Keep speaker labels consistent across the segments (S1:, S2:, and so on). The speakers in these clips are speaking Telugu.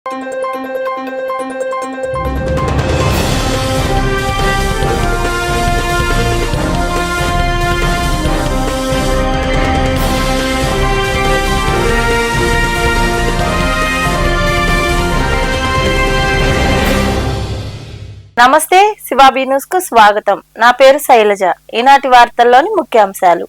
S1: నమస్తే, శివాబీ న్యూస్ కు స్వాగతం. నా పేరు శైలజ. ఈనాటి వార్తల్లోని ముఖ్యాంశాలు.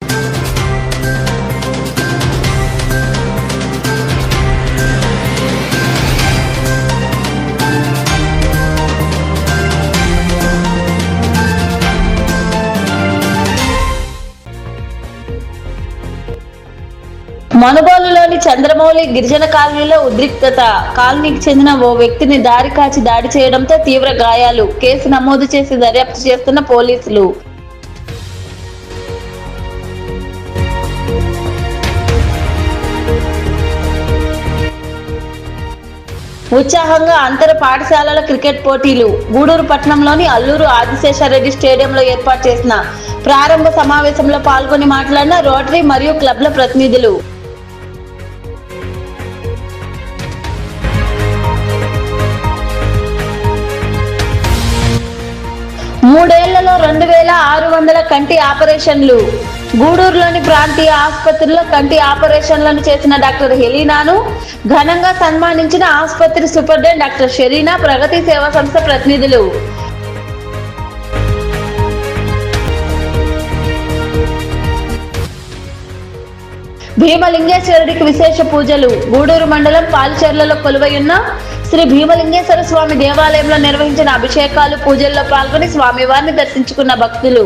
S2: మనుబోలులోని చంద్రమౌళి గిరిజన కాలనీలో ఉద్రిక్తత. కాలనీకి చెందిన ఓ వ్యక్తిని దారి కాచి దాడి చేయడంతో తీవ్ర గాయాలు. కేసు నమోదు చేసి దర్యాప్తు చేస్తున్న పోలీసులు. ఉత్సాహంగా అంతర పాఠశాలల క్రికెట్ పోటీలు. గూడూరు పట్టణంలోని అల్లూరు ఆదిశేషారెడ్డి స్టేడియంలో ఏర్పాటు చేసిన ప్రారంభ సమావేశంలో పాల్గొని మాట్లాడిన రోటరీ మరియు క్లబ్ల ప్రతినిధులు. మూడేళ్లలో 2600 కంటి ఆపరేషన్లు. గూడూరులోని ప్రాంతీయ ఆసుపత్రిలో కంటి ఆపరేషన్లను చేసిన డాక్టర్ హెలీనాను ఘనంగా సన్మానించిన ఆసుపత్రి సూపరింటెండెంట్ డాక్టర్ షెరీనా, ప్రగతి సేవా సంస్థ ప్రతినిధులు. భీమలింగేశ్వరుడికి విశేష పూజలు. గూడూరు మండలం పాలిచెర్లలో కొలువైయున్న శ్రీ భీమలింగేశ్వర స్వామి దేవాలయంలో నిర్వహించిన అభిషేకాలు, పూజల్లో పాల్గొని స్వామివారిని దర్శించుకున్న భక్తులు.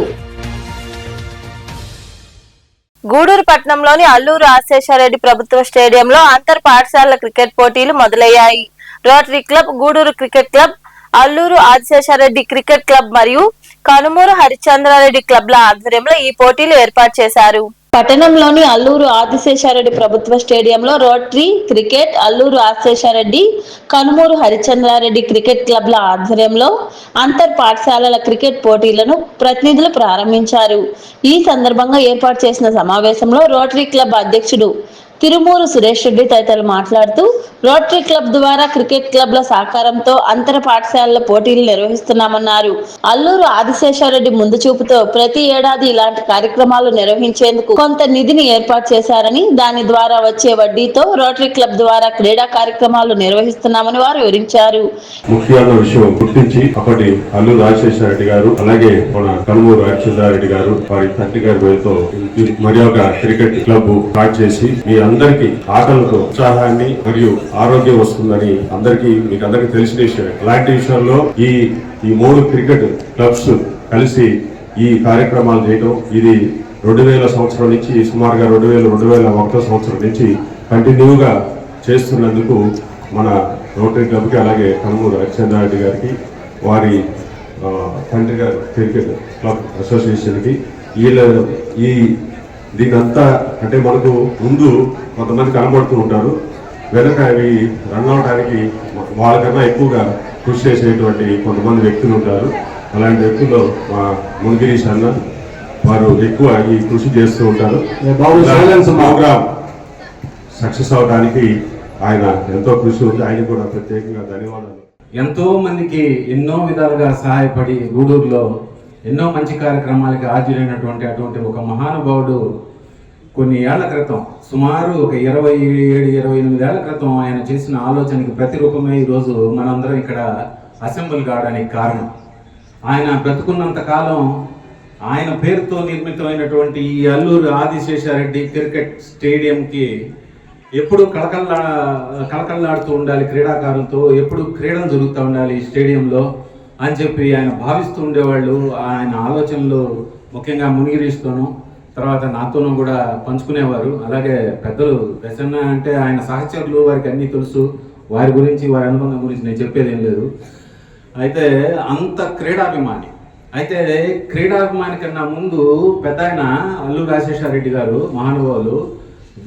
S1: గూడూరు పట్టణంలోని అల్లూరు ఆదిశేషారెడ్డి ప్రభుత్వ స్టేడియంలో అంతర్ పాఠశాలల క్రికెట్ పోటీలు మొదలయ్యాయి. Rotary club, Gudur cricket club, Allur Adisesha Reddy cricket club మరియు కనుమూరు హరిచంద్రారెడ్డి క్లబ్ల ఆధ్వర్యంలో ఈ పోటీలు ఏర్పాటు చేశారు.
S2: పట్టణంలోని అల్లూరు ఆదిశేషారెడ్డి ప్రభుత్వ స్టేడియంలో rotary cricket, Alluru Adiseshareddy, Kanumuru Harichandrareddy cricket క్లబ్ల ఆధ్వర్యంలో అంతర్ పాఠశాలల క్రికెట్ పోటీలను ప్రతినిధులు ప్రారంభించారు. ఈ సందర్భంగా ఏర్పాటు చేసిన సమావేశంలో రోటరీ క్లబ్ అధ్యక్షుడు తిరుమూరు సురేష్ రెడ్డి తదితరులు మాట్లాడుతూ, రోటరీ క్లబ్ ద్వారా క్రికెట్ క్లబ్ల సహకారంతో అంతర పాఠశాలల పోటీలు నిర్వహిస్తున్నామన్నారు. అల్లూరు ఆదిశేషారెడ్డి ముందు చూపుతో ప్రతి ఏడాది ఇలాంటి కార్యక్రమాలు నిర్వహించేందుకు కొంత నిధిని ఏర్పాటు చేశారని, దాని ద్వారా వచ్చే వడ్డీతో రోటరీ క్లబ్ ద్వారా క్రీడా కార్యక్రమాలు నిర్వహిస్తున్నామని వారు వివరించారు.
S3: ముఖ్యమైన విషయం గుర్తించి అప్పటి అల్లూరు ఆదిశేషారెడ్డి గారు, అలాగే మన కనుమూరు హరిచంద్రారెడ్డి గారు వారి తండ్రి గారి పేరుతో మరి ఒక క్రికెట్ క్లబ్ స్టార్ట్ చేసి మీ అందరికీ ఆటలతో ఉత్సాహాన్ని మరియు ఆరోగ్యం వస్తుందని మీకు అందరికీ తెలిసిన విషయం. అలాంటి విషయంలో ఈ 3 క్రికెట్ క్లబ్స్ కలిసి ఈ కార్యక్రమాలు చేయడం, ఇది 2000 సంవత్సరం నుంచి సుమారుగా 2001 సంవత్సరం నుంచి కంటిన్యూగా చేస్తున్నందుకు మన రోటరీ క్లబ్కి, అలాగే కనుమూరు హరిచంద్రారెడ్డి గారికి, వారి తండ్రి గారు క్రికెట్ క్లబ్ అసోసియేషన్కి దీనంతా అంటే మనకు ముందు కొంతమంది కనబడుతూ ఉంటారు, వెనక అవి రన్ అవడానికి వాళ్ళకన్నా ఎక్కువగా కృషి చేసేటువంటి కొంతమంది వ్యక్తులు ఉంటారు. అలాంటి వ్యక్తుల్లో మా మునిగిరీష్ అన్న వారు ఎక్కువ ఈ కృషి చేస్తూ ఉంటారు. ప్రోగ్రామ్ సక్సెస్ అవడానికి ఆయన ఎంతో కృషి ఉంది. ఆయన కూడా ప్రత్యేకంగా ధన్యవాదాలు.
S4: ఎంతో మందికి ఎన్నో విధాలుగా సహాయపడి గూడూరులో ఎన్నో మంచి కార్యక్రమాలకి హాజరైనటువంటి అటువంటి ఒక మహానుభావుడు కొన్ని ఏళ్ల క్రితం, సుమారు ఒక 27-28 ఏళ్ల క్రితం ఆయన చేసిన ఆలోచనకి ప్రతిరూపమే ఈరోజు మనందరం ఇక్కడ అసెంబ్లీ కావడానికి కారణం. ఆయన బ్రతుకున్నంత కాలం ఆయన పేరుతో నిర్మితమైనటువంటి ఈ అల్లూరు ఆదిశేషారెడ్డి క్రికెట్ స్టేడియంకి ఎప్పుడు కళకళలాడుతూ ఉండాలి, క్రీడాకారులతో ఎప్పుడు క్రీడలు జరుగుతూ ఉండాలి ఈ స్టేడియంలో అని చెప్పి ఆయన భావిస్తూ ఉండేవాళ్ళు. ఆయన ఆలోచనలు ముఖ్యంగా మునిగిరీస్తోనూ తర్వాత నాతోనూ కూడా పంచుకునేవారు. అలాగే పెద్దలు ప్రసన్న అంటే ఆయన సహచరులు, వారికి అన్నీ తెలుసు. వారి గురించి, వారి అనుబంధం గురించి నేను చెప్పేది ఏం లేదు. అయితే అంత క్రీడాభిమాని. అయితే క్రీడాభిమాని కన్నా ముందు పెద్ద ఆయన అల్లూరు ఆదిశేషారెడ్డి గారు మహానుభావులు,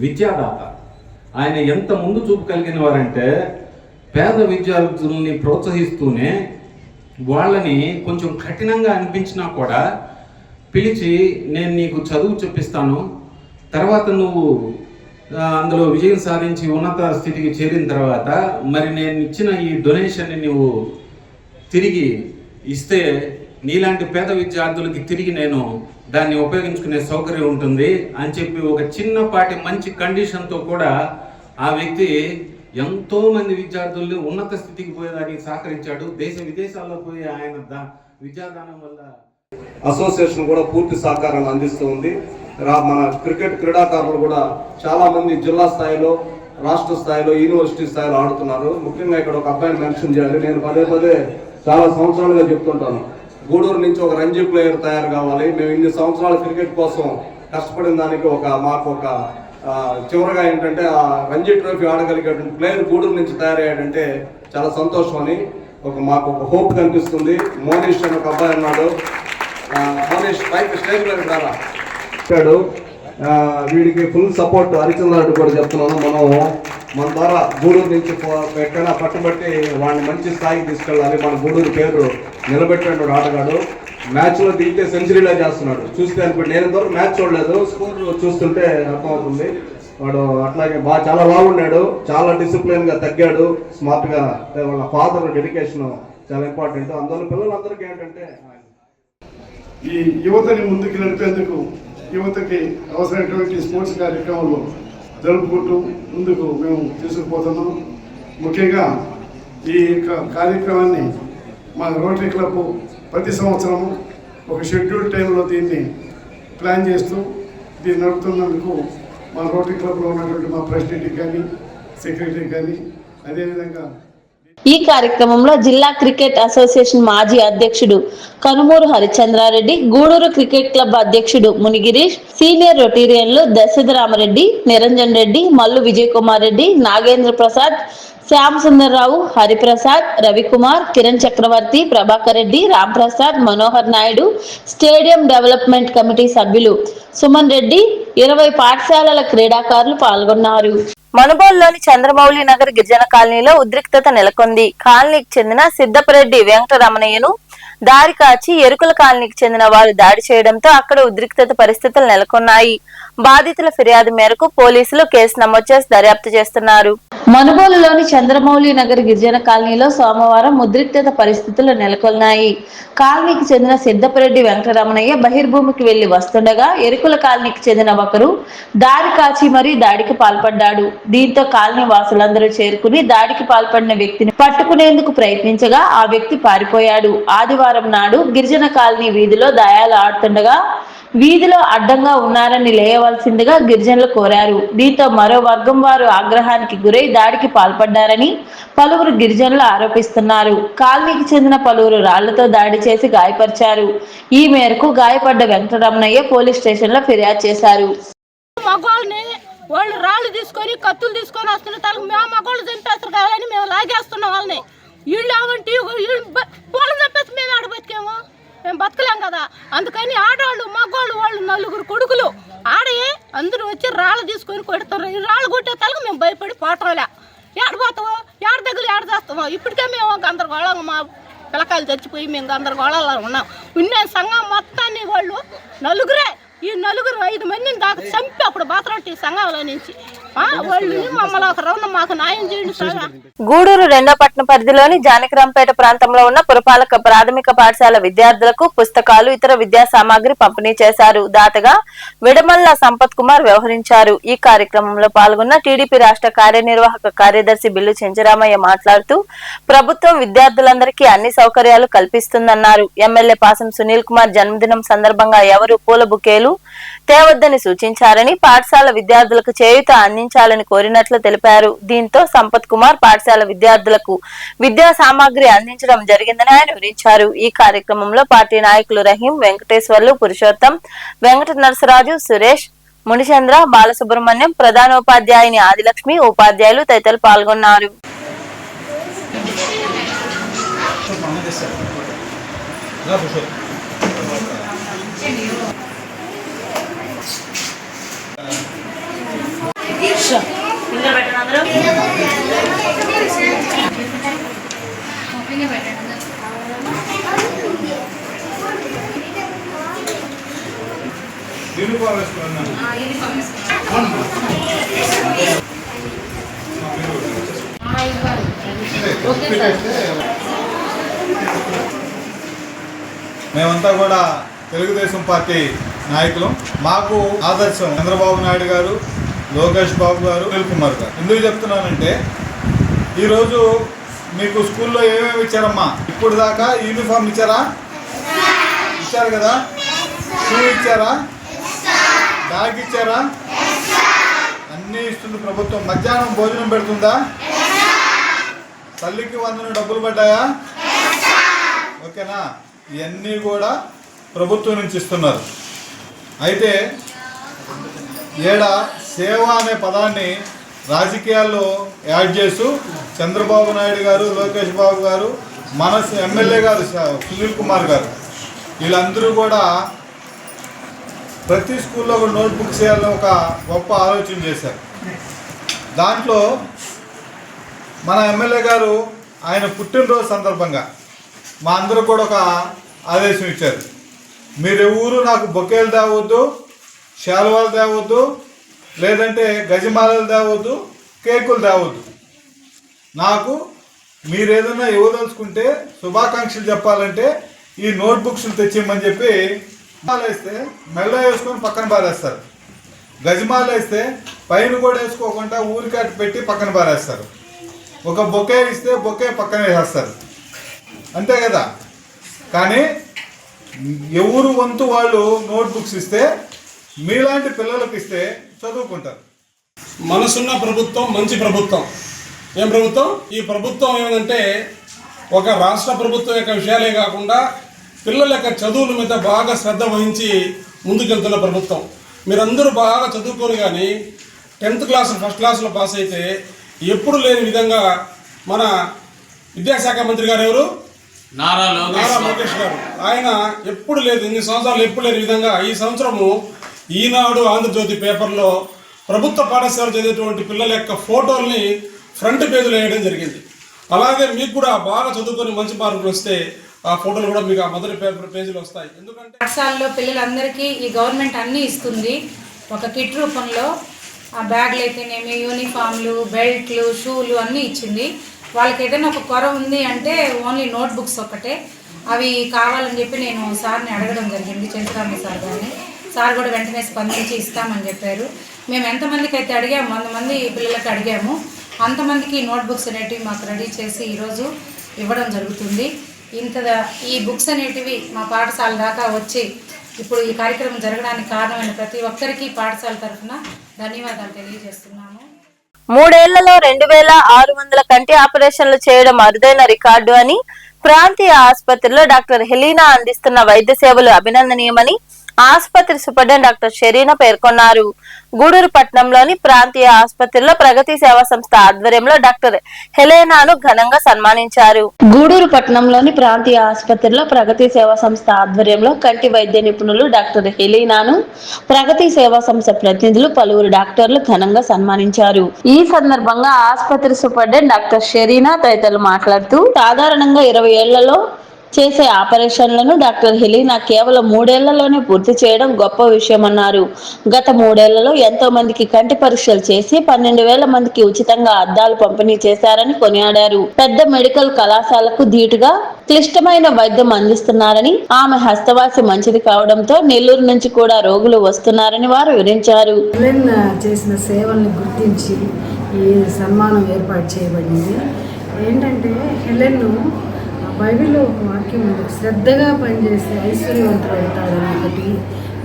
S4: విద్యాదాత. ఆయన ఎంత ముందు చూపు కలిగిన వారంటే పేద విద్యార్థుల్ని ప్రోత్సహిస్తూనే వాళ్ళని కొంచెం కఠినంగా అనిపించినా కూడా పిలిచి, నేను నీకు చదువు చెప్పిస్తాను, తర్వాత నువ్వు అందులో విజయం సాధించి ఉన్నత స్థితికి చేరిన తర్వాత మరి నేను ఇచ్చిన ఈ డొనేషన్ని నువ్వు తిరిగి ఇస్తే నీలాంటి పేద విద్యార్థులకి తిరిగి నేను దాన్ని ఉపయోగించుకునే సౌకర్యం ఉంటుంది అని చెప్పి ఒక చిన్నపాటి మంచి కండిషన్తో కూడా ఆ వ్యక్తి ఎంతో మంది విద్యార్థుల్ని ఉన్నత స్థితికి పోయేదానికి సహకరించాడు. దేశ విదేశాల్లో పోయి ఆయన విద్యాదానం వల్ల
S5: అసోసియేషన్ కూడా పూర్తి సహకారాన్ని అందిస్తూ ఉంది. మన క్రికెట్ క్రీడాకారులు కూడా చాలా మంది జిల్లా స్థాయిలో, రాష్ట్ర స్థాయిలో, యూనివర్సిటీ స్థాయిలో ఆడుతున్నారు. ముఖ్యంగా ఇక్కడ ఒక అబ్బాయిని మెన్షన్ చేయాలి. నేను పదే చాలా సంవత్సరాలుగా చెప్తుంటాను, గూడూరు నుంచి ఒక రంజీ ప్లేయర్ తయారు కావాలి. మేము ఇన్ని సంవత్సరాల క్రికెట్ కోసం కష్టపడిన దానికి మాకు ఒక చివరగా ఏంటంటే ఆ రంజీ ట్రోఫీ ఆడగలిగేటువంటి ప్లేయర్ గూడూరు నుంచి తయారయ్యాడంటే చాలా సంతోషం అని మాకు ఒక హోప్ కనిపిస్తుంది. మోనీష్ అని ఒక అబ్బాయి ఉన్నాడు. మోనీష్ పైకి స్టేజ్ మీద రారా చెప్పాడు. వీడికి ఫుల్ సపోర్ట్ హరిచంద్రారెడ్డి కూడా చెప్తున్నాను. మన ద్వారా గూడూరు నుంచి ఎక్కడైనా పట్టుబట్టి వాడిని మంచి స్థాయికి తీసుకెళ్ళాలి. మన గూడూరు పేరు నిలబెట్టాడు ఆటగాడు. మ్యాచ్లో దిగితే సెంచరీలా చేస్తున్నాడు. చూస్తే అనుకోండి, నేను ఇంతవరకు మ్యాచ్ చూడలేదు, స్కోర్ చూస్తుంటే అర్థమవుతుంది. వాడు అట్లాగే చాలా బాగున్నాడు, చాలా డిసిప్లిన్గా తగ్గాడు, స్మార్ట్గా. వాళ్ళ ఫాదర్ డెడికేషన్ చాలా ఇంపార్టెంట్. అందువల్ల పిల్లలందరికీ ఏంటంటే
S6: ఈ యువతని ముందుకు నడిపేందుకు యువతకి అవసరమైనటువంటి స్పోర్ట్స్ కార్యక్రమాలు జరుపుకుంటూ ముందుకు మేము తీసుకుపోతున్నాం. ముఖ్యంగా ఈ కార్యక్రమాన్ని మా రోటరీ క్లబ్ ప్రతి సంవత్సరము ఒక షెడ్యూల్ టైంలో దీన్ని ప్లాన్ చేస్తూ దీన్ని నడుపుతున్నందుకు మా రోటరీ క్లబ్లో ఉన్నటువంటి మా ప్రెసిడెంట్కి కానీ సెక్రటరీకి కానీ అదేవిధంగా
S2: ఈ కార్యక్రమంలో జిల్లా క్రికెట్ అసోసియేషన్ మాజీ అధ్యక్షుడు కనుమూరు హరిచంద్రారెడ్డి, గూడూరు క్రికెట్ క్లబ్ అధ్యక్షుడు మునిగిరీష్, సీనియర్ రొటీరియన్లు Dasharatharama Reddy, Niranjan Reddy, Mallu Vijay Kumar Reddy, Nagendra Prasad, Shyam Sundar Rao, Hariprasad, Ravikumar, Kiran Chakravarthi, Prabhakar Reddy, Ramprasad, Manohar Naidu, stadium development committee సభ్యులు సుమన్ రెడ్డి, 20 పాఠశాలల క్రీడాకారులు పాల్గొన్నారు.
S1: మనుబోలులోని చంద్రమౌళి నగర్ గిరిజన కాలనీలో ఉద్రిక్తత నెలకొంది. కాలనీకి చెందిన సిద్దపరెడ్డి వెంకటరమణయ్యను దారి కాచి ఎరుకుల కాలనీకి చెందిన వారు దాడి చేయడంతో అక్కడ ఉద్రిక్తత పరిస్థితులు నెలకొన్నాయి. బాధితుల ఫిర్యాదు మేరకు పోలీసులు కేసు నమోదు చేసి దర్యాప్తు చేస్తున్నారు.
S2: మనుబోలులోని చంద్రమౌళి నగర్ గిరిజన కాలనీలో సోమవారం ఉద్రిక్తత పరిస్థితులు నెలకొన్నాయి. కాలనీకి చెందిన సిద్దపరెడ్డి వెంకటరమణయ్య బహిర్భూమికి వెళ్లి వస్తుండగా ఎరుకుల కాలనీకి చెందిన ఒకరు దారి కాచి మరీ దాడికి పాల్పడ్డాడు. దీంతో కాలనీ వాసులందరూ చేరుకుని దాడికి పాల్పడిన వ్యక్తిని పట్టుకునేందుకు ప్రయత్నించగా ఆ వ్యక్తి పారిపోయాడు. ఆదివారం నాడు గిరిజన కాలనీ వీధిలో దాయాలు ఆడుతుండగా వీధిలో అడ్డంగా ఉన్నారని లేయవలసిందిగా గిరిజనులు కోరారు. దీంతో మరో వర్గం వారు ఆగ్రహానికి గురై దాడికి పాల్పడ్డారని పలువురు గిరిజనులు ఆరోపిస్తున్నారు. కాలనీకి చెందిన పలువురు రాళ్లతో దాడి చేసి గాయపరిచారు. ఈ మేరకు గాయపడ్డ వెంకటరమణయ్య పోలీస్ స్టేషన్ లో ఫిర్యాదు చేశారు.
S7: వాళ్ళు రాళ్ళు తీసుకొని కత్తులు తీసుకొని వస్తున్న తలకు మేము మగవాళ్ళు చంపేస్తారు కావాలని మేము లాగేస్తున్నాం వాళ్ళని. వీళ్ళు ఏమంటే పొలం చంపేసి మేము ఆడ బతికేమో, మేము బతకలేం కదా. అందుకని ఆడవాళ్ళు మగవాళ్ళు వాళ్ళు 4 కొడుకులు ఆడే అందరూ వచ్చి రాళ్ళు తీసుకొని కొడుతున్నారు. ఈ రాళ్ళు కొట్టే తలకు మేము భయపడి పోవటంలే. ఏడపోతామో ఏడ దగ్గర ఏడ చేస్తామో ఇప్పటికే మేము గందరగోళంగా మా పిల్లకాయలు చచ్చిపోయి మేము గందరగోళంలో ఉన్నాం. ఉన్న సంఘం మొత్తాన్ని వాళ్ళు నలుగురే, ఈ 5 మందిని దాకా చంపి అప్పుడు బాత్రొట్టి సంఘంలో నుంచి
S1: గూడూరు 2వ పట్టణ పరిధిలోని జానకిరాంపేట ప్రాంతంలో ఉన్న పురపాలక ప్రాథమిక పాఠశాల విద్యార్థులకు పుస్తకాలు, ఇతర విద్యా సామాగ్రి పంపిణీ చేశారు. దాతగా విడమల్ల సంపత్ కుమార్ వ్యవహరించారు. ఈ కార్యక్రమంలో పాల్గొన్న టీడీపీ రాష్ట్ర కార్యనిర్వాహక కార్యదర్శి బిల్లు చెంచరామయ్య మాట్లాడుతూ ప్రభుత్వం విద్యార్థులందరికీ అన్ని సౌకర్యాలు కల్పిస్తుందన్నారు. ఎమ్మెల్యే పాసం సునీల్ కుమార్ జన్మదినం సందర్భంగా ఎవరు పూల బుకేలు తేవద్దని సూచించారని, పాఠశాల విద్యార్థులకు చేయూత అందించాలని కోరినట్లు తెలిపారు. దీంతో సంపత్ కుమార్ పాఠశాల విద్యార్థులకు విద్యా సామాగ్రి అందించడం జరిగిందని ఆయన వివరించారు. ఈ కార్యక్రమంలో పార్టీ నాయకులు రహీం, వెంకటేశ్వర్లు, పురుషోత్తం, వెంకట నరసరాజు, సురేష్, మునిచంద్ర, బాలసుబ్రహ్మణ్యం, ప్రధానోపాధ్యాయుని ఆదిలక్ష్మి, ఉపాధ్యాయులు తదితరులు పాల్గొన్నారు.
S8: యూనిఫామ్ వేసుకున్నాను. మేమంతా కూడా తెలుగుదేశం పార్టీ నాయకులు. మాకు ఆదర్శం చంద్రబాబు నాయుడు గారు, లోకేష్ బాబు గారు, అనిల్ కుమార్ గారు. ఎందుకు చెప్తున్నానంటే ఈరోజు మీకు స్కూల్లో ఏమేమి ఇచ్చారమ్మా? ఇప్పుడు దాకా యూనిఫామ్ ఇచ్చారా? ఇచ్చారు కదా. షూ ఇచ్చారా? బ్యాగ్ ఇచ్చారా? అన్నీ ఇస్తుంది ప్రభుత్వం. మధ్యాహ్నం భోజనం పెడుతుందా? తల్లికి వందన డబ్బులు పడ్డాయా? ఓకేనా? ఇవన్నీ కూడా ప్రభుత్వం నుంచి ఇస్తున్నారు. అయితే ఏడ సేవ అనే పదాన్ని రాజకీయాల్లో యాడ్ చేస్తూ చంద్రబాబు నాయుడు గారు, లోకేష్ బాబు గారు, మన ఎమ్మెల్యే గారు సునీల్ కుమార్ గారు, వీళ్ళందరూ కూడా ప్రతి స్కూల్లో ఒక నోట్బుక్ చేయాలని ఒక గొప్ప ఆలోచన చేశారు. దాంట్లో మన ఎమ్మెల్యే గారు ఆయన పుట్టినరోజు సందర్భంగా మా అందరూ కూడా ఒక ఆదేశం ఇచ్చారు. మీరు ఎవరు నాకు బొకేలు తేవద్దు, శాలువాలు తేవద్దు, లేదంటే గజమాలలు తేవద్దు, కేకులు తేవద్దు. నాకు మీరు ఏదైనా ఇవ్వదలుచుకుంటే శుభాకాంక్షలు చెప్పాలంటే ఈ నోట్బుక్స్లు తెచ్చిమ్మని చెప్పి వేస్తే మెల్ల వేసుకొని పక్కన పారేస్తారు. గజమాల వేస్తే పైన కూడా వేసుకోకుండా ఊరికాటు పెట్టి పక్కన పారేస్తారు. ఒక బొకే ఇస్తే బొకే పక్కన వేసేస్తారు, అంతే కదా. కానీ ఎవరు వంతు వాళ్ళు నోట్బుక్స్ ఇస్తే మీలాంటి పిల్లలకు ఇస్తే చదువుకుంటారు.
S9: మనసున్న ప్రభుత్వం మంచి ప్రభుత్వం. ఏం ప్రభుత్వం? ఈ ప్రభుత్వం ఏమంటే ఒక రాష్ట్ర ప్రభుత్వం యొక్క విషయాలే కాకుండా పిల్లల యొక్క చదువుల మీద బాగా శ్రద్ధ వహించి ముందుకెళ్తున్న ప్రభుత్వం. మీరందరూ బాగా చదువుకొని కానీ 10th క్లాస్ ఫస్ట్ క్లాస్లో పాస్ అయితే ఎప్పుడు లేని విధంగా మన విద్యాశాఖ మంత్రి గారు ఎవరు? నారా లోకేష్ గారు. ఆయన ఎప్పుడు లేదు, ఇన్ని సంవత్సరాలు ఎప్పుడు లేని విధంగా ఈ సంవత్సరము ఈనాడు, ఆంధ్రజ్యోతి పేపర్లో ప్రభుత్వ పాఠశాల చదివేటువంటి పిల్లల యొక్క ఫోటోల్ని ఫ్రంట్ పేజీలో వేయడం జరిగింది. అలాగే మీకు కూడా బాగా చదువుకొని మంచి మార్కులు వస్తే ఆ ఫోటోలు కూడా మీకు ఆ మొదటి పేజీలో వస్తాయి. ఎందుకంటే
S10: పాఠశాలలో పిల్లలందరికీ ఈ గవర్నమెంట్ అన్నీ ఇస్తుంది ఒక కిట్ రూపంలో. ఆ బ్యాగ్లు అయితేనేమి, యూనిఫామ్లు, బెల్ట్లు, షూలు అన్నీ ఇచ్చింది. వాళ్ళకి ఏదైనా ఒక కొర ఉంది అంటే ఓన్లీ నోట్బుక్స్ ఒక్కటే, అవి కావాలని చెప్పి నేను సార్ని అడగడం జరిగింది, చంద్రరామ సార్ గారిని. సార్ కూడా వెంటనే స్పందించి ఇస్తామని చెప్పారు. మేము ఎంతమందికి అయితే అడిగాము, 100 మంది పిల్లలకి అడిగాము, అంతమందికి నోట్బుక్స్ అనేటివి మాకు రెడీ చేసి ఈరోజు ఇవ్వడం జరుగుతుంది. ఈ బుక్స్ అనేటివి మా పాఠశాల దాకా వచ్చి ఇప్పుడు ఈ కార్యక్రమం జరగడానికి కారణమైన ప్రతి ఒక్కరికి పాఠశాల తరఫున ధన్యవాదాలు తెలియజేస్తున్నాము.
S1: 3 ఏళ్లలో 2600 కంటి ఆపరేషన్లు చేయడం అరుదైన రికార్డు అని, ప్రాంతీయ ఆసుపత్రిలో డాక్టర్ హెలీనా అందిస్తున్న వైద్య సేవలు అభినందనీయమని ఆసుపత్రి సూపరింటెండెంట్ డాక్టర్ షెరీనా పేర్కొన్నారు. గూడూరు పట్టణంలోని ప్రాంతీయ ఆసుపత్రిలో ప్రగతి సేవా సంస్థ ఆధ్వర్యంలో డాక్టర్ హెలీనాను ఘనంగా సన్మానించారు.
S2: గూడూరు పట్టణంలోని ప్రాంతీయ ఆసుపత్రిలో ప్రగతి సేవా సంస్థ ఆధ్వర్యంలో కంటి వైద్య నిపుణులు డాక్టర్ హెలీనాను ప్రగతి సేవా సంస్థ ప్రతినిధులు పలువురు డాక్టర్లు ఘనంగా సన్మానించారు. ఈ సందర్భంగా ఆసుపత్రి సూపరింటెండెంట్ డాక్టర్ షెరీనా తదితరులు మాట్లాడుతూ సాధారణంగా 20 ఏళ్లలో చేసే ఆపరేషన్లను డాక్టర్ హెలీనా కేవలం 3 ఏళ్లలోనే పూర్తి చేయడం గొప్ప విషయమన్నారు. గత 3 ఏళ్లలో ఎంతో మందికి కంటి పరీక్షలు చేసి 12,000 మందికి ఉచితంగా అద్దాలు పంపిణీ చేశారని కొనియాడారు. పెద్ద మెడికల్ కళాశాలకు ధీటుగా క్లిష్టమైన వైద్యం అందిస్తున్నారని, ఆమె హస్తవాసి మంచిది కావడంతో నెల్లూరు నుంచి కూడా రోగులు వస్తున్నారని వారు వివరించారు.
S11: చేసిన సేవల్ని గుర్తించి ఈ సన్మానం ఏర్పాటు చేయబడింది. ఏంటంటే హెలెన్ బైబిల్లో ఒక వాక్యం ఉంది, శ్రద్ధగా పనిచేస్తే ఐశ్వర్యవంతులు అవుతాడని ఒకటి.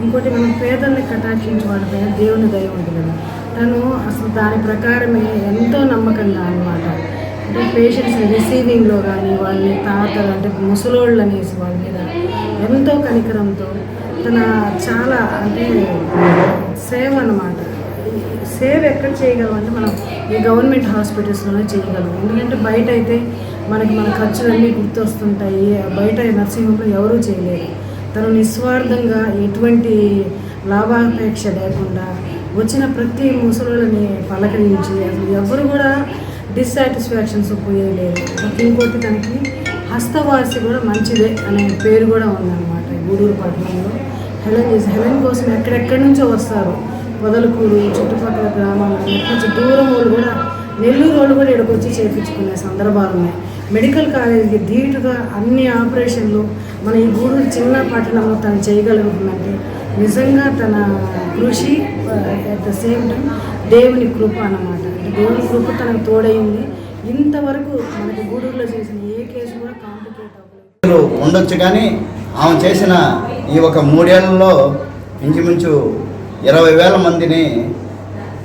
S11: ఇంకోటి మనం పేదల్ని కటాక్షించి వాడిపైన దేవుని దయ ఉంటుంది. తను అసలు దాని ప్రకారమే ఎంతో నమ్మకంగా అన్నమాట. అంటే పేషెంట్స్ రిసీవింగ్లో కానీ వాళ్ళని తాతలు అంటే ముసలోళ్ళు అనేసి వాళ్ళ మీద ఎంతో కనికరంతో తన చాలా అంటే సేవ అన్నమాట. సేవ ఎక్కడ చేయగలం అంటే మనం ఈ గవర్నమెంట్ హాస్పిటల్స్లోనే చేయగలం. ఎందుకంటే బయట అయితే మన ఖర్చులన్నీ గుర్తొస్తుంటాయి, బయట నర్సింగ్ హోమ్లో ఎవరూ చేయలేరు. తను నిస్వార్థంగా ఎటువంటి లాభాపేక్ష లేకుండా వచ్చిన ప్రతి ముసలోళ్ళని పలకరించి అసలు ఎవరు కూడా డిస్సాటిస్ఫాక్షన్స్ పోయేయలేరు. ఇంకోటి తనకి హస్తవాసి కూడా మంచిదే అనే పేరు కూడా ఉందన్నమాట. గూడూరు పట్టణంలో హెలెన్ కోసం ఎక్కడెక్కడి నుంచో వస్తారు, పొదలకూరు చుట్టుపక్కల గ్రామాలు కొంచెం దూరం వాళ్ళు కూడా, నెల్లూరు వాళ్ళు కూడా ఇక్కడికి వచ్చి చేయించుకునే సందర్భాలు ఉన్నాయి. మెడికల్ కాలేజీకి ధీటుగా అన్ని ఆపరేషన్లు మన ఈ గూడూరు చిన్న పట్టణంలో తను చేయగలుగుతుందంటే నిజంగా తన కృషి అట్ ద సేమ్ టైం దేవుని కృప అన్నమాట. దేవుని కృప తనకు తోడైంది. ఇంతవరకు మనకి గూడూరులో చేసిన ఏ కేసు కూడా కాంప్లికేట్ అవ్వలేదు
S12: ఉండొచ్చు, కానీ ఆమె చేసిన ఈ ఒక 3 ఏళ్లలో ఇంచుమించు 20,000 మందిని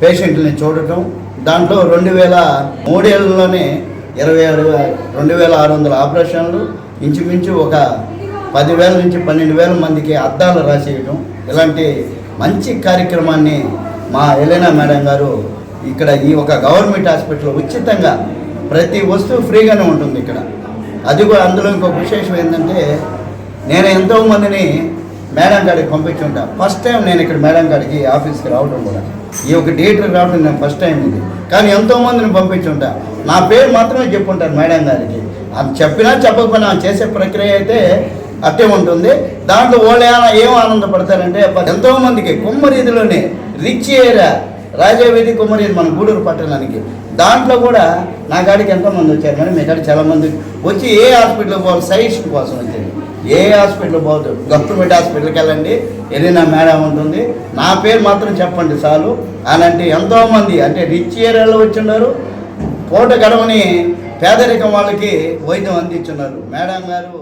S12: పేషెంట్ని చూడటం, దాంట్లో 3 ఏళ్లలోనే 2,600 ఆపరేషన్లు, ఇంచుమించు ఒక 10,000 నుంచి 12,000 మందికి అద్దాలు రాసేయటం, ఇలాంటి మంచి కార్యక్రమాన్ని మా ఎలెనా మేడం గారు ఇక్కడ ఈ ఒక గవర్నమెంట్ హాస్పిటల్లో ఉచితంగా ప్రతి వస్తువు ఫ్రీగానే ఉంటుంది ఇక్కడ. అది కూడా అందులో ఇంకొక విశేషం ఏంటంటే, నేను ఎంతోమందిని మేడం గారికి పంపించుంటా. ఫస్ట్ టైం నేను ఇక్కడ మేడం గారికి ఆఫీస్కి రావడం కూడా, ఈ ఒక థియేటర్కి రావడం నేను ఫస్ట్ టైం ఇది. కానీ ఎంతోమందిని పంపించుంటా. నా పేరు మాత్రమే చెప్పుంటారు మేడం గారికి. అది చెప్పినా చెప్పకపోయినా చేసే ప్రక్రియ అయితే అట్టే ఉంటుంది. దాంట్లో వాళ్ళు ఏం ఆనందపడతారంటే, ఎంతోమందికి కుమ్మరీదిలోనే రిచ్ ఏరియా రాజావేది కుమ్మరీది మన గూడూరు పట్టణానికి, దాంట్లో కూడా నా కాడికి ఎంతోమంది వచ్చారు. మేడం మీ కాడికి చాలామంది వచ్చి ఏ హాస్పిటల్కి పోవాలి సజెషన్ కోసం వచ్చేది. ఏ హాస్పిటల్ పోదు, గవర్నమెంట్ హాస్పిటల్కి వెళ్ళండి, ఎలినా మేడం ఉంటుంది, నా పేరు మాత్రం చెప్పండి చాలు అని అంటే ఎంతోమంది అంటే రిచ్ ఏరియాలో వచ్చిన్నారు, పూట గడవని పేదరికం వాళ్ళకి వైద్యం అందించున్నారు మేడం గారు.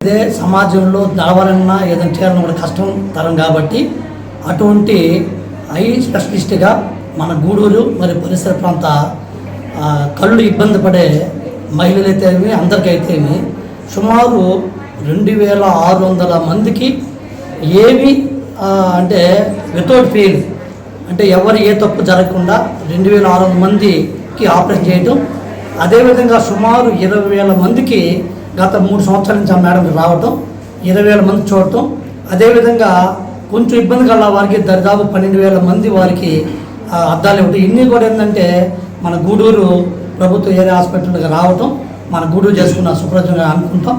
S13: అదే సమాజంలో దావాలన్నా ఏదైనా చేయాలన్నా కూడా కష్టం తరం కాబట్టి అటువంటి ఐ స్పెషలిస్ట్గా మన గూడూరు మరి పరిసర ప్రాంత కళ్ళు ఇబ్బంది పడే మహిళలైతేమి అందరికైతేమి సుమారు 2,600 మందికి ఏమి అంటే వితౌట్ ఫెయిల్ అంటే ఎవరు ఏ తప్పు జరగకుండా 2,600 మందికి ఆపరేషన్ చేయటం, అదేవిధంగా సుమారు 20,000 మందికి గత 3 సంవత్సరాల నుంచి ఆ మేడంకి రావటం, 20,000 మంది చూడటం, అదేవిధంగా కొంచెం ఇబ్బంది కల వారికి దాదాపు 12,000 మంది వారికి అద్దాలు ఇవ్వటం. ఇన్ని కూడా ఏంటంటే మన గూడూరు ప్రభుత్వ ఏరియా హాస్పిటల్కి రావటం మన గూడూరు చేసుకున్న సుప్రజంగా అనుకుంటాం.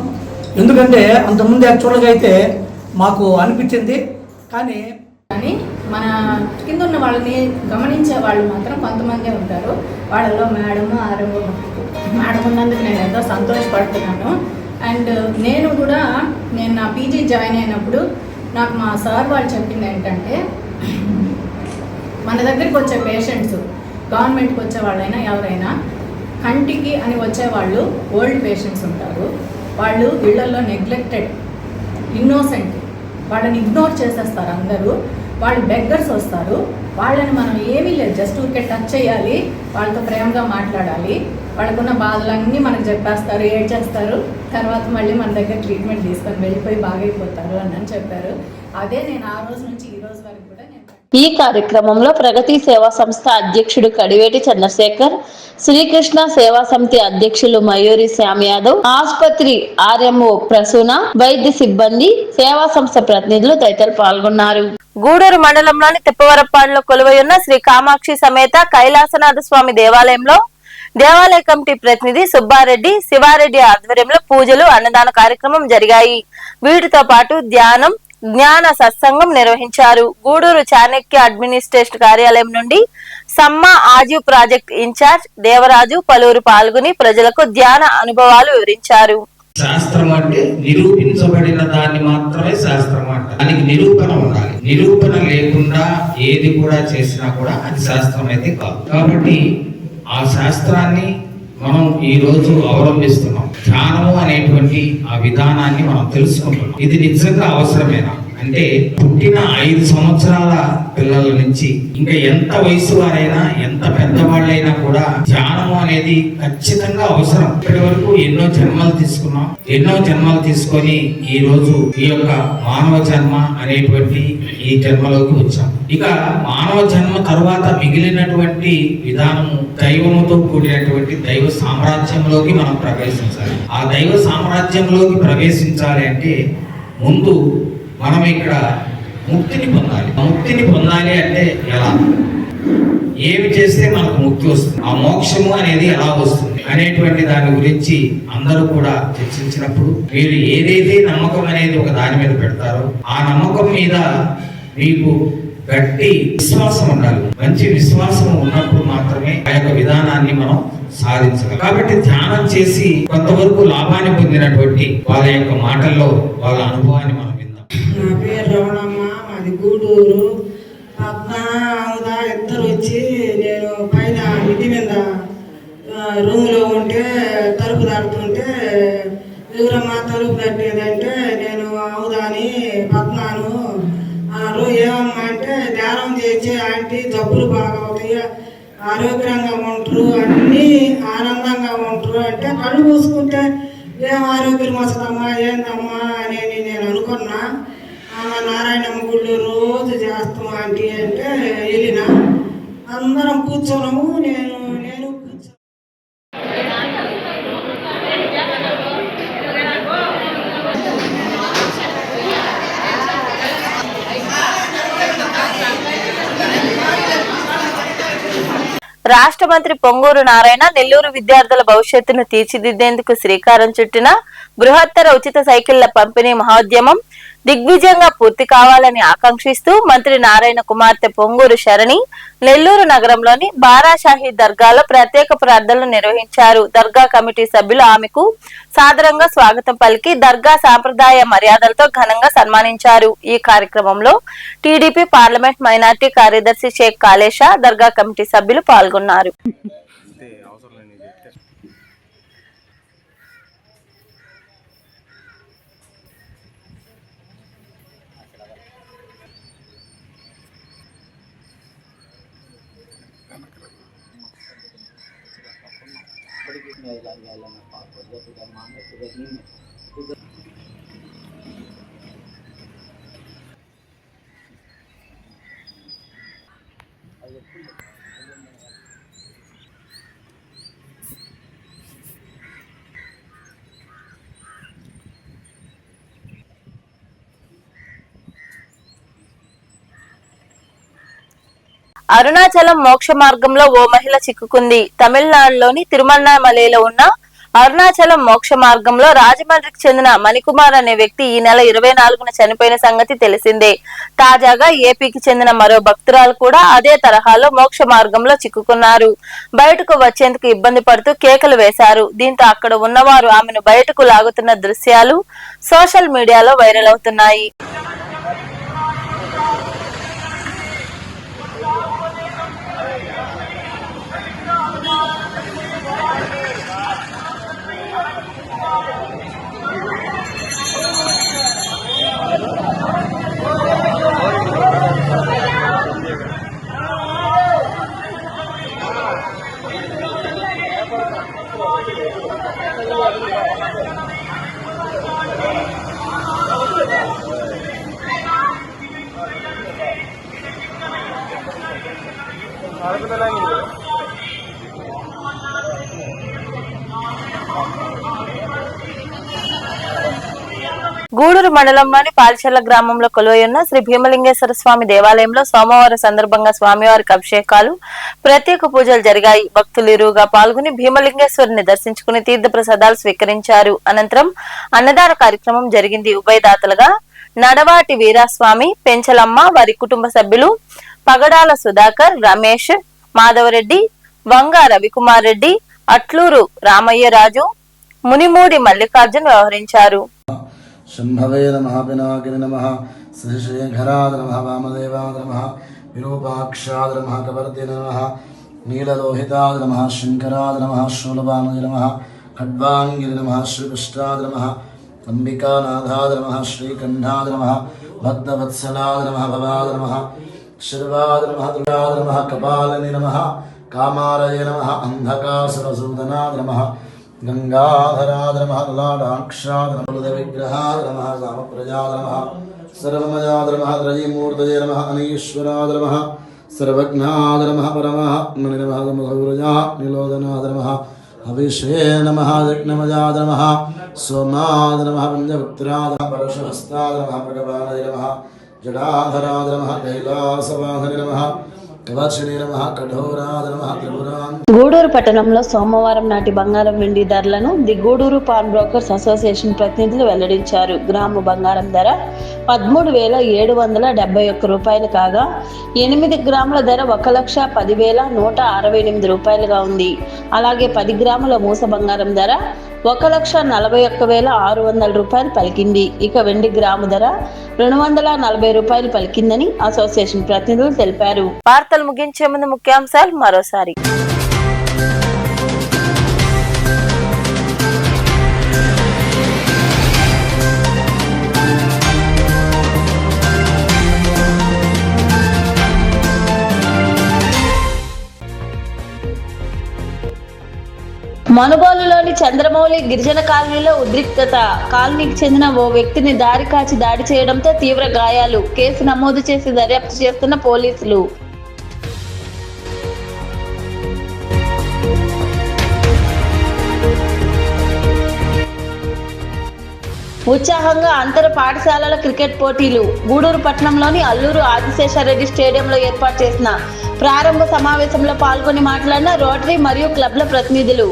S13: ఎందుకంటే అంతకుముందు యాక్చువల్గా అయితే మాకు అనిపించింది, కానీ
S10: మన కింద ఉన్న వాళ్ళని గమనించే వాళ్ళు మాత్రం కొంతమందే ఉంటారు. వాళ్ళలో మేడం ఉన్నందుకు నేను ఎంతో సంతోషపడుతున్నాను. అండ్ నేను నా పీజీ జాయిన్ అయినప్పుడు నాకు మా సార్ వాళ్ళు చెప్పింది ఏంటంటే, మన దగ్గరికి వచ్చే పేషెంట్స్ గవర్నమెంట్కి వచ్చే వాళ్ళైనా ఎవరైనా కంటికి అని వచ్చేవాళ్ళు ఓల్డ్ పేషెంట్స్ ఉంటారు. వాళ్ళు ఇళ్లలో నెగ్లెక్టెడ్ ఇన్నోసెంట్, వాళ్ళని ఇగ్నోర్ చేసేస్తారు అందరూ. వాళ్ళు బెగ్గర్స్ వస్తారు, వాళ్ళని మనం ఏమీ లేదు జస్ట్ ఊరికే టచ్ చేయాలి, వాళ్ళతో ప్రేమగా మాట్లాడాలి, వాళ్ళకున్న బాధలన్నీ మనకు చెప్పేస్తారు, ఏడ్చేస్తారు, తర్వాత మళ్ళీ మన దగ్గర ట్రీట్మెంట్ తీసుకొని వెళ్ళిపోయి బాగైపోతారు అని చెప్పారు. అదే నేను ఆ రోజు నుంచి ఈ రోజు వరకు కూడా
S2: ఈ కార్యక్రమంలో ప్రగతి సేవా సంస్థ అధ్యక్షుడు కడివేటి చంద్రశేఖర్, శ్రీకృష్ణ సేవా సమితి అధ్యక్షులు మయూరి శ్యామ్ యాదవ్, ఆసుపత్రి ఆర్ఎంఓ ప్రసూన, వైద్య సిబ్బంది, సేవా సంస్థ ప్రతినిధులు తదితరులు పాల్గొన్నారు.
S1: గూడూరు మండలంలోని తిప్పవరపాడులో కొలువైయున్న శ్రీ కామాక్షి సమేత కైలాసనాథ స్వామి దేవాలయంలో దేవాలయ కమిటీ ప్రతినిధి సుబ్బారెడ్డి, శివారెడ్డి ఆధ్వర్యంలో పూజలు, అన్నదాన కార్యక్రమం జరిగాయి. వీటితో పాటు ధ్యానం, జ్ఞాన సత్సంగం నిర్వహించారు. గూడూరు చాణక్య అడ్మినిస్ట్రేషన్ కార్యాలయం నుండి సమ్మ ఆజీవ్ ప్రాజెక్ట్ ఇన్ఛార్జ్ దేవరాజు పలువురు పాల్గొని ప్రజలకు ధ్యాన అనుభవాలు వివరించారు.
S14: శాస్త్రం అంటే నిరూపించబడిన దాన్ని మాత్రమే శాస్త్రం అంటారు. దానికి నిరూపణ ఉండాలి. నిరూపణ లేకుండా ఏది కూడా చేసినా కూడా అది శాస్త్రం అయితే కాదు. కాబట్టి ఆ శాస్త్రాన్ని మనం ఈ రోజు అవలంబిస్తున్నాం. ధ్యానము అనేటువంటి ఆ విధానాన్ని మనం తెలుసుకుంటున్నాం. ఇది నిజంగా అవసరమేనా అంటే, పుట్టిన 5 సంవత్సరాల పిల్లల నుంచి ఇంకా ఎంత వయసు వారైనా, ఎంత పెద్దవాళ్ళైనా కూడా ధ్యానము అనేది ఖచ్చితంగా అవసరం. ఇప్పటి వరకు ఎన్నో జన్మలు తీసుకున్నాం. ఎన్నో జన్మలు తీసుకొని ఈ రోజు ఈ యొక్క మానవ జన్మ అనేటువంటి ఈ జన్మలోకి వచ్చాం. ఇక మానవ జన్మ తరువాత మిగిలినటువంటి విధానము దైవముతో కూడినటువంటి దైవ సామ్రాజ్యంలోకి మనం ప్రవేశించాలి. ఆ దైవ సామ్రాజ్యంలోకి ప్రవేశించాలి అంటే ముందు మనం ఇక్కడ ముక్తిని పొందాలి. ముక్తిని పొందాలి అంటే ఎలా, ఏమి చేస్తే మనకు ముక్తి వస్తుంది, ఆ మోక్షము అనేది ఎలా వస్తుంది అనేటువంటి దాని గురించి అందరూ కూడా చర్చించినప్పుడు, మీరు ఏదైతే నమ్మకం అనేది ఒక దాని మీద పెడతారో ఆ నమ్మకం మీద మీకు గట్టి విశ్వాసం ఉండాలి. మంచి విశ్వాసం ఉన్నప్పుడు మాత్రమే ఆ యొక్క విధానాన్ని మనం సాధించగలం. కాబట్టి ధ్యానం చేసి కొంతవరకు లాభాన్ని పొందినటువంటి వాళ్ళ యొక్క మాటల్లో వాళ్ళ అనుభవాన్ని మనం విందాం.
S11: నా పేరు రమణమ్మ, మాది గూడూరు. పద్మ అవుదా ఇద్దరు వచ్చి నేను పైన ఇంటి మీద రూమ్లో ఉంటే తలుపు దాడుతుంటే ఎవరమ్మా తలుపు కట్టేదంటే నేను అవుదాని పద్నాను ఏమమ్మా అంటే ధ్యానం చేసి ఆంటీ జబ్బులు బాగా అవుతాయి, ఆరోగ్యంగా ఉంటారు, అన్నీ ఆనందంగా ఉంటారు అంటే కళ్ళు మూసుకుంటే ఏం ఆరోగ్యం వస్తుందమ్మా ఏందమ్మా అని నేను అనుకున్నా. నారాయణమ్మ గుళ్ళు రోజు చేస్తాం ఆంటీ అంటే వెళ్ళిన అందరం కూర్చోనము. నేను
S1: రాష్ట్ర మంత్రి పొంగూరు నారాయణ నెల్లూరు విద్యార్థుల భవిష్యత్తును తీర్చిదిద్దేందుకు శ్రీకారం చుట్టిన బృహత్తర ఉచిత సైకిళ్ల పంపిణీ మహోద్యమం దిగ్విజయంగా పూర్తి కావాలని ఆకాంక్షిస్తూ మంత్రి నారాయణ కుమార్తె పొంగూరు శరణి నెల్లూరు నగరంలోని బారాషాహి దర్గాలో ప్రత్యేక ప్రార్థనలు నిర్వహించారు. దర్గా కమిటీ సభ్యులు ఆమెకు సాదరంగా స్వాగతం పలికి దర్గా సాంప్రదాయ మర్యాదలతో ఘనంగా సన్మానించారు. ఈ కార్యక్రమంలో టీడీపీ పార్లమెంట్ మైనార్టీ కార్యదర్శి షేక్ కాలేషా, దర్గా కమిటీ సభ్యులు పాల్గొన్నారు. అరుణాచలం మోక్ష మార్గంలో ఓ మహిళ చిక్కుకుంది. తమిళనాడులోని తిరుమలమలలో ఉన్న అరుణాచలం మోక్ష మార్గంలో రాజమండ్రికి చెందిన మణికుమార్ అనే వ్యక్తి ఈ నెల 24న చనిపోయిన సంగతి తెలిసిందే. తాజాగా ఏపీకి చెందిన మరో భక్తురాలు కూడా అదే తరహాలో మోక్ష మార్గంలో చిక్కుకున్నారు. బయటకు వచ్చేందుకు ఇబ్బంది పడుతూ కేకలు వేశారు. దీంతో అక్కడ ఉన్నవారు ఆమెను బయటకు లాగుతున్న దృశ్యాలు సోషల్ మీడియాలో వైరల్ అవుతున్నాయి. గూడూరు మండలంలోని పాల్చెర్ల గ్రామంలో కొలువైయున్న శ్రీ భీమలింగేశ్వర స్వామి దేవాలయంలో సోమవారం సందర్భంగా స్వామివారికి అభిషేకాలు, ప్రత్యేక పూజలు జరిగాయి. భక్తులు ఇరువుగా పాల్గొని భీమలింగేశ్వరుని దర్శించుకుని తీర్థ ప్రసాదాలు స్వీకరించారు. అనంతరం అన్నదాన కార్యక్రమం జరిగింది. ఉభయదాతలుగా నడవాటి వీరాస్వామి, పెంచలమ్మ, వారి కుటుంబ సభ్యులు పగడాల సుధాకర్, రమేష్, మాధవరెడ్డి, వంగ రవికుమార్ రెడ్డి, అట్లూరు రామయ్య రాజు, మునిమూడి మల్లికార్జున్ వ్యవహరించారు.
S15: శంభవే నమః, పినాకిని నమః, శ్రీశేఖరాద నమః, వామదేవాద నమః, విరూపాక్షాద నమః, కవర్దిన నమః, నీలలోహితాద నమః, శంకరాద నమః, శూలపాణజ నమః, ఖడ్వాంగిరి నమః, శ్రీకృష్ణాద నమః, అంబికానాథాద నమః, శ్రీకంఠాద నమః, భక్తవత్సలాద నమః, భవాద నమః, శర్వాద నమః, దుర్గాద నమః, కపాలని నమః, కామారయ నమః, అంధకాసురసూదనాద నమః, గంగాధరాద నమః, లలాటాక్షాద నమః, విగ్రహాద నమః, సామప్రజాద నమః, సర్వమయాద నమః, త్రయీమూర్తయే నమః, అనీశ్వరాద నమః, సర్వజ్ఞాద నమః, పరమాత్మనే నమః, మధురజా నిలోదనాద నమః, హవిషే నమః, యజ్ఞమజాద నమః, సోమాద నమః, పంచపుత్రాద పరశుహస్తాద నమః, భగవానయ నమః, జడాధరాద నమః, కైలాసవాహన నమః, కవర్షిణే నమః కఠోరాద నమః త్రిపురాన్.
S2: గూడూరు పట్టణంలో సోమవారం నాటి బంగారం వెండి ధరలను the Gudur pawn brokers association ప్రతినిధులు వెల్లడించారు. గ్రాము బంగారం ధర 13,771 రూపాయలు కాగా 8 గ్రాముల ధర 1,10,168 రూపాయలుగా ఉంది. అలాగే 10 గ్రాముల మూస బంగారం ధర 1,41,600 రూపాయలు పలికింది. ఇక వెండి గ్రాము ధర 240 రూపాయలు పలికిందని అసోసియేషన్ ప్రతినిధులు తెలిపారు.
S1: వార్తలు ముగించే ముందు ముఖ్యాంశాలు మరోసారి.
S2: మనుబోలులోని చంద్రమౌళి గిరిజన కాలనీలో ఉద్రిక్తత. కాలనీకి చెందిన ఓ వ్యక్తిని దారి కాచి దాడి చేయడంతో తీవ్ర గాయాలు. కేసు నమోదు చేసి దర్యాప్తు చేస్తున్న పోలీసులు. ఉత్సాహంగా అంతర పాఠశాలల క్రికెట్ పోటీలు. గూడూరు పట్టణంలోని అల్లూరు ఆదిశేషారెడ్డి స్టేడియంలో ఏర్పాటు చేసిన ప్రారంభ సమావేశంలో పాల్గొని మాట్లాడిన రోటరీ మరియు క్లబ్ల ప్రతినిధులు.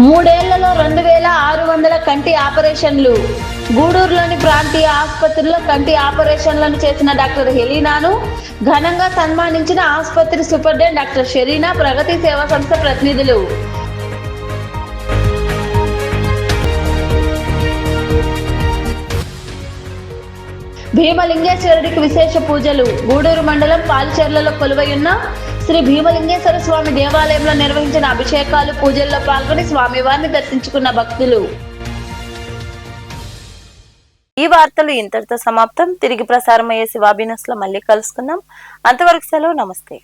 S2: మూడేళ్లలో 2,600 కంటి ఆపరేషన్లు. గూడూరులోని ప్రాంతీయ ఆసుపత్రిలో కంటి ఆపరేషన్లను చేసిన డాక్టర్ హెలీనాను ఘనంగా సన్మానించిన ఆసుపత్రి సూపరింటెండెంట్ డాక్టర్ షెరీనా, ప్రగతి సేవా సంస్థ ప్రతినిధులు. భీమలింగేశ్వరుడికి విశేష పూజలు. గూడూరు మండలం పాలిచెర్లలో కొలువై ఉన్న శ్రీ భీమలింగేశ్వర స్వామి దేవాలయంలో నిర్వహించిన అభిషేకాలు, పూజల్లో పాల్గొని స్వామివారిని దర్శించుకున్న భక్తులు.
S1: ఈ వార్తలు ఇంతటితో సమాప్తం. తిరిగి ప్రసారం అయ్యే శివాభినస్లో మళ్ళీ కలుసుకుందాం. అంతవరకు సెలవు. నమస్తే.